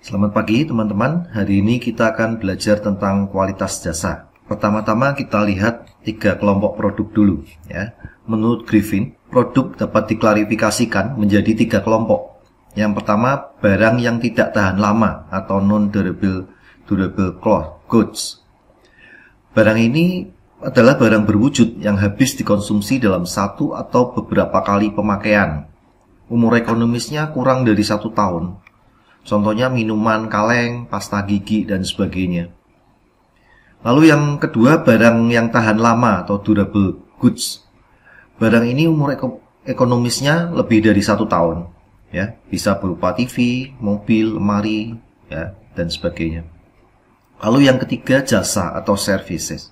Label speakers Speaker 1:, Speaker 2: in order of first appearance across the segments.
Speaker 1: Selamat pagi teman-teman, hari ini kita akan belajar tentang kualitas jasa. Pertama-tama kita lihat 3 kelompok produk dulu ya. Menurut Griffin, produk dapat diklarifikasikan menjadi 3 kelompok. Yang pertama, barang yang tidak tahan lama atau non-durable goods. Barang ini adalah barang berwujud yang habis dikonsumsi dalam 1 atau beberapa kali pemakaian. Umur ekonomisnya kurang dari 1 tahun. Contohnya minuman, kaleng, pasta gigi, dan sebagainya. Lalu yang kedua, barang yang tahan lama atau durable goods. Barang ini umur ekonomisnya lebih dari 1 tahun. Ya, bisa berupa TV, mobil, lemari, ya, dan sebagainya. Lalu yang ketiga, jasa atau services.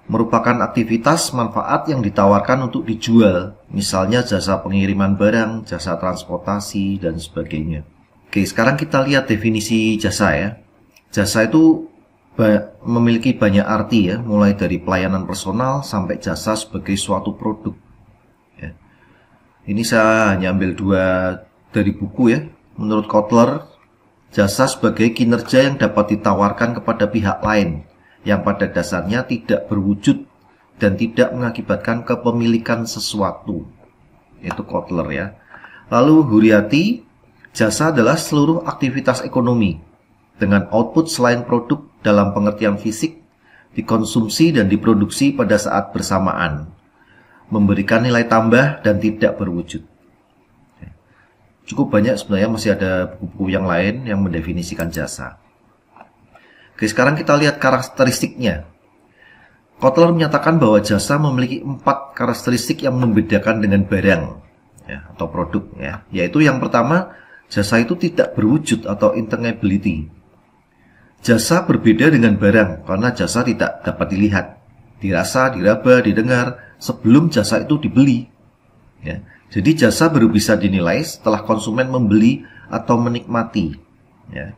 Speaker 1: Merupakan aktivitas manfaat yang ditawarkan untuk dijual. Misalnya jasa pengiriman barang, jasa transportasi, dan sebagainya. Oke, sekarang kita lihat definisi jasa ya. Jasa itu memiliki banyak arti ya, mulai dari pelayanan personal sampai jasa sebagai suatu produk. Ya. Ini saya hanya ambil 2 dari buku ya. Menurut Kotler, jasa sebagai kinerja yang dapat ditawarkan kepada pihak lain yang pada dasarnya tidak berwujud dan tidak mengakibatkan kepemilikan sesuatu. Itu Kotler ya. Lalu Huriati, jasa adalah seluruh aktivitas ekonomi dengan output selain produk dalam pengertian fisik, dikonsumsi dan diproduksi pada saat bersamaan, memberikan nilai tambah dan tidak berwujud. Cukup banyak sebenarnya, masih ada buku-buku yang lain yang mendefinisikan jasa. Oke, sekarang kita lihat karakteristiknya. Kotler menyatakan bahwa jasa memiliki 4 karakteristik yang membedakan dengan barang ya, atau produk ya. Yaitu yang pertama, jasa itu tidak berwujud atau intangibility. Jasa berbeda dengan barang karena jasa tidak dapat dilihat, dirasa, diraba, didengar sebelum jasa itu dibeli. Ya. Jadi jasa baru bisa dinilai setelah konsumen membeli atau menikmati. Ya.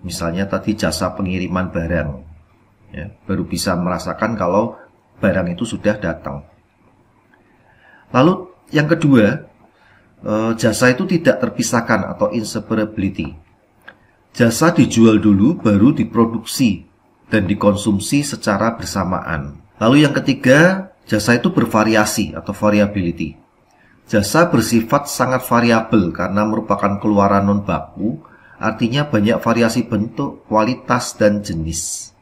Speaker 1: Misalnya tadi jasa pengiriman barang, ya, baru bisa merasakan kalau barang itu sudah datang. Lalu yang kedua, jasa itu tidak terpisahkan atau inseparability. Jasa dijual dulu baru diproduksi dan dikonsumsi secara bersamaan. Lalu yang ketiga, jasa itu bervariasi atau variability. Jasa bersifat sangat variabel karena merupakan keluaran non baku, artinya banyak variasi bentuk, kualitas, dan jenis.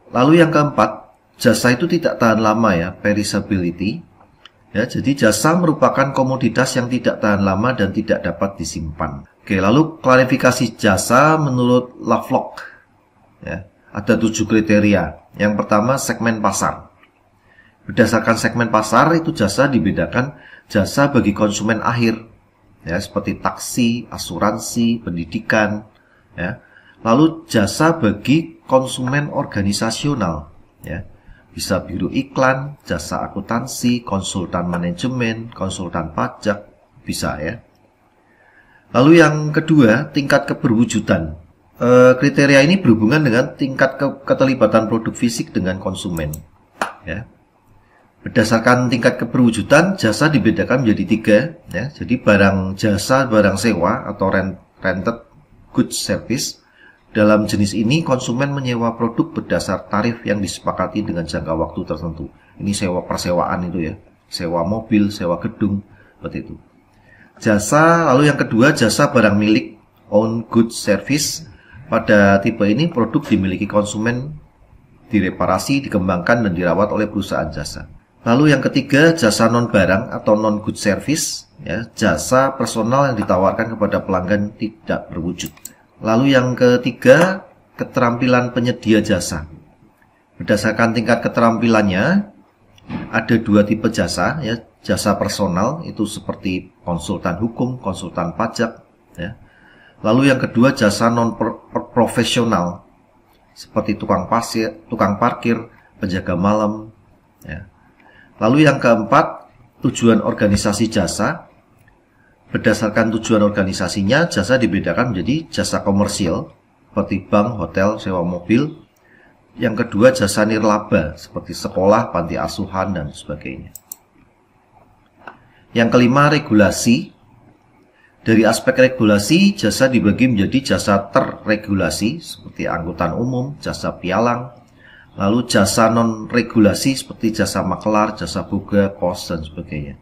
Speaker 1: Lalu yang keempat, jasa itu tidak tahan lama ya, perishability. Ya, jadi jasa merupakan komoditas yang tidak tahan lama dan tidak dapat disimpan. Oke, lalu klarifikasi jasa menurut Lovelock. Ya, ada 7 kriteria. Yang pertama, segmen pasar. Berdasarkan segmen pasar, itu jasa dibedakan jasa bagi konsumen akhir. Ya, seperti taksi, asuransi, pendidikan. Ya. Lalu jasa bagi konsumen organisasional. Ya. Bisa biro iklan, jasa akuntansi, konsultan manajemen, konsultan pajak, bisa ya. Lalu yang kedua, tingkat keberwujudan. Kriteria ini berhubungan dengan tingkat keterlibatan produk fisik dengan konsumen. Ya. Berdasarkan tingkat keberwujudan, jasa dibedakan menjadi 3. Ya. Jadi barang jasa, barang sewa atau rented goods service. Dalam jenis ini, konsumen menyewa produk berdasar tarif yang disepakati dengan jangka waktu tertentu. Ini sewa persewaan itu ya. Sewa mobil, sewa gedung, seperti itu. Jasa, lalu yang kedua, jasa barang milik, own goods service. Pada tipe ini, produk dimiliki konsumen, direparasi, dikembangkan, dan dirawat oleh perusahaan jasa. Lalu yang ketiga, jasa non-barang atau non-good service. Ya, jasa personal yang ditawarkan kepada pelanggan tidak berwujud. Lalu yang ketiga, keterampilan penyedia jasa. Berdasarkan tingkat keterampilannya, ada 2 tipe jasa. Ya. Jasa personal itu seperti konsultan hukum, konsultan pajak. Ya. Lalu yang kedua, jasa non-profesional seperti tukang parkir, penjaga malam. Ya. Lalu yang keempat, tujuan organisasi jasa. Berdasarkan tujuan organisasinya, jasa dibedakan menjadi jasa komersial, seperti bank, hotel, sewa mobil. Yang kedua, jasa nirlaba, seperti sekolah, panti asuhan, dan sebagainya. Yang kelima, regulasi. Dari aspek regulasi, jasa dibagi menjadi jasa terregulasi seperti angkutan umum, jasa pialang, lalu jasa non-regulasi seperti jasa makelar, jasa boga, kos, dan sebagainya.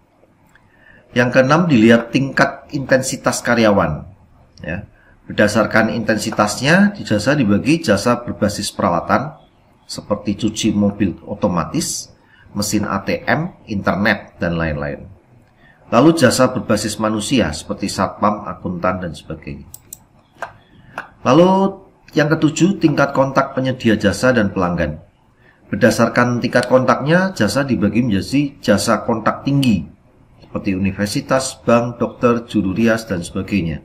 Speaker 1: Yang keenam, dilihat tingkat intensitas karyawan. Ya. Berdasarkan intensitasnya, jasa dibagi jasa berbasis peralatan seperti cuci mobil otomatis, mesin ATM, internet, dan lain-lain. Lalu jasa berbasis manusia seperti satpam, akuntan, dan sebagainya. Lalu yang ketujuh, tingkat kontak penyedia jasa dan pelanggan. Berdasarkan tingkat kontaknya, jasa dibagi menjadi jasa kontak tinggi seperti universitas, bank, dokter, juru rias, dan sebagainya.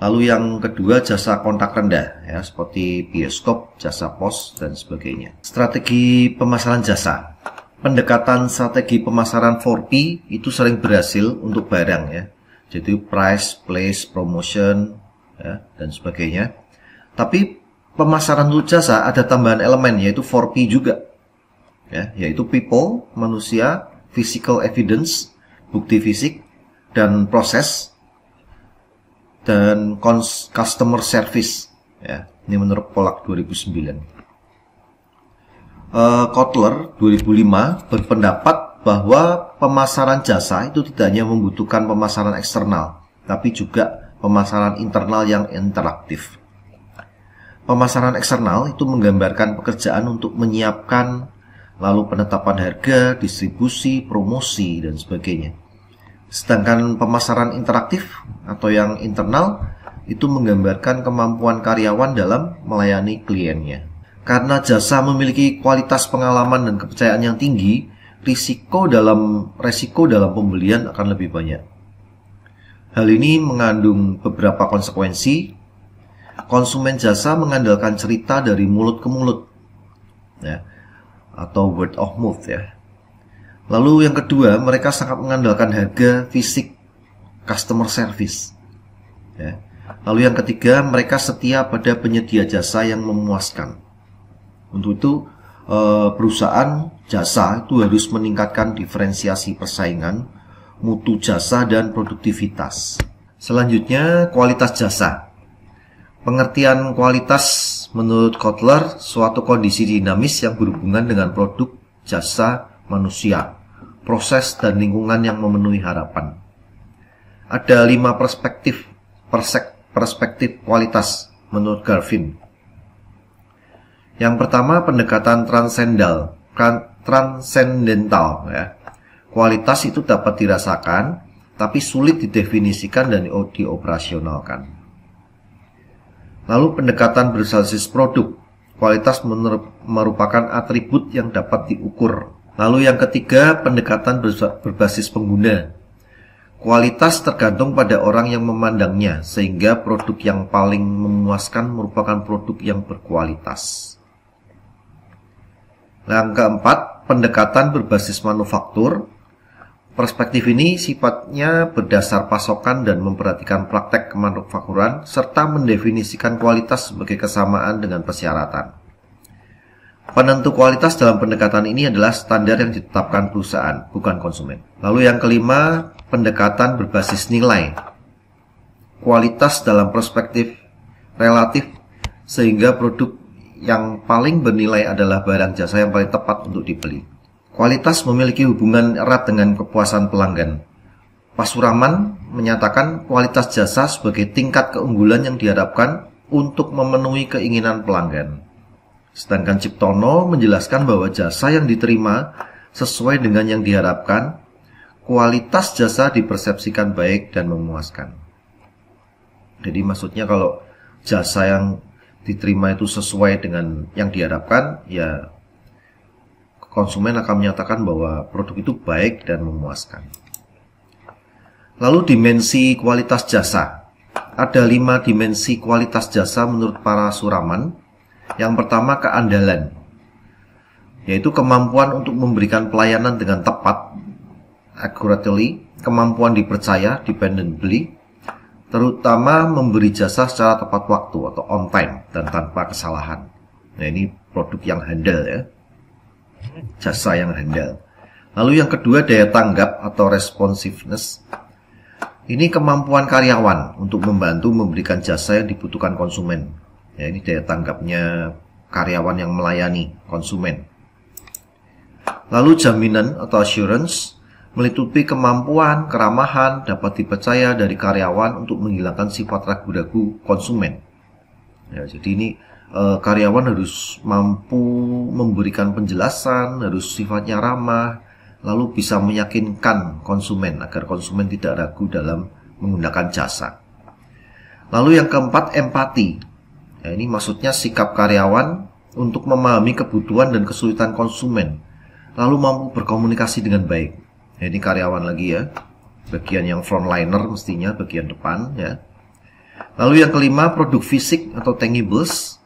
Speaker 1: Lalu yang kedua, jasa kontak rendah ya, seperti bioskop, jasa pos, dan sebagainya. Strategi pemasaran jasa. Pendekatan strategi pemasaran 4P itu sering berhasil untuk barang ya. Jadi price, place, promotion ya, dan sebagainya. Tapi pemasaran untuk jasa ada tambahan elemen yaitu 4P juga. Ya, yaitu people, manusia, physical evidence, bukti fisik, dan proses, dan customer service ya. Ini menurut Pollack 2009. Kotler 2005 berpendapat bahwa pemasaran jasa itu tidak hanya membutuhkan pemasaran eksternal, tapi juga pemasaran internal yang interaktif. Pemasaran eksternal itu menggambarkan pekerjaan untuk menyiapkan, lalu penetapan harga, distribusi, promosi, dan sebagainya. Sedangkan pemasaran interaktif atau yang internal itu menggambarkan kemampuan karyawan dalam melayani kliennya. Karena jasa memiliki kualitas pengalaman dan kepercayaan yang tinggi, resiko dalam pembelian akan lebih banyak. Hal ini mengandung beberapa konsekuensi. Konsumen jasa mengandalkan cerita dari mulut ke mulut, ya, atau word of mouth ya. Lalu yang kedua, mereka sangat mengandalkan harga fisik, customer service. Ya. Lalu yang ketiga, mereka setia pada penyedia jasa yang memuaskan. Untuk itu, perusahaan jasa itu harus meningkatkan diferensiasi persaingan, mutu jasa, dan produktivitas. Selanjutnya, kualitas jasa. Pengertian kualitas menurut Kotler, suatu kondisi dinamis yang berhubungan dengan produk, jasa, manusia, proses, dan lingkungan yang memenuhi harapan. Ada 5 perspektif kualitas menurut Garvin. Yang pertama, pendekatan transendental ya. Kualitas itu dapat dirasakan, tapi sulit didefinisikan dan dioperasionalkan. Lalu pendekatan berbasis produk. Kualitas merupakan atribut yang dapat diukur. Lalu yang ketiga, pendekatan berbasis pengguna. Kualitas tergantung pada orang yang memandangnya, sehingga produk yang paling memuaskan merupakan produk yang berkualitas. Yang keempat, pendekatan berbasis manufaktur. Perspektif ini sifatnya berdasar pasokan dan memperhatikan praktek kemanufakturan, serta mendefinisikan kualitas sebagai kesamaan dengan persyaratan. Penentu kualitas dalam pendekatan ini adalah standar yang ditetapkan perusahaan, bukan konsumen. Lalu yang kelima, pendekatan berbasis nilai. Kualitas dalam perspektif relatif, sehingga produk yang paling bernilai adalah barang jasa yang paling tepat untuk dibeli. Kualitas memiliki hubungan erat dengan kepuasan pelanggan. Pasuraman menyatakan kualitas jasa sebagai tingkat keunggulan yang diharapkan untuk memenuhi keinginan pelanggan. Sedangkan Ciptono menjelaskan bahwa jasa yang diterima sesuai dengan yang diharapkan, kualitas jasa dipersepsikan baik dan memuaskan. Jadi maksudnya kalau jasa yang diterima itu sesuai dengan yang diharapkan, ya konsumen akan menyatakan bahwa produk itu baik dan memuaskan. Lalu dimensi kualitas jasa. Ada 5 dimensi kualitas jasa menurut para suraman. Yang pertama, keandalan, yaitu kemampuan untuk memberikan pelayanan dengan tepat, accurately, kemampuan dipercaya, dependably, terutama memberi jasa secara tepat waktu atau on time dan tanpa kesalahan. Nah, ini produk yang handal ya, jasa yang handal. Lalu yang kedua, daya tanggap atau responsiveness, Ini kemampuan karyawan untuk membantu memberikan jasa yang dibutuhkan konsumen. Ya, ini daya tanggapnya karyawan yang melayani konsumen. Lalu jaminan atau assurance meliputi kemampuan, keramahan, dapat dipercaya dari karyawan untuk menghilangkan sifat ragu-ragu konsumen. Ya, jadi ini karyawan harus mampu memberikan penjelasan, harus sifatnya ramah, lalu bisa meyakinkan konsumen agar konsumen tidak ragu dalam menggunakan jasa. Lalu yang keempat, empati. Ya, ini maksudnya sikap karyawan untuk memahami kebutuhan dan kesulitan konsumen, lalu mampu berkomunikasi dengan baik. Ya, ini karyawan lagi ya, bagian yang frontliner mestinya, bagian depan ya. Lalu yang kelima, produk fisik atau tangibles.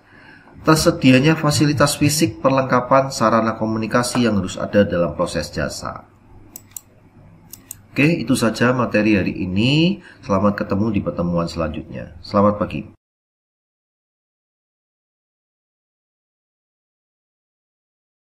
Speaker 1: Tersedianya fasilitas fisik, perlengkapan, sarana komunikasi yang harus ada dalam proses jasa. Oke, itu saja materi hari ini. Selamat ketemu di pertemuan selanjutnya. Selamat pagi.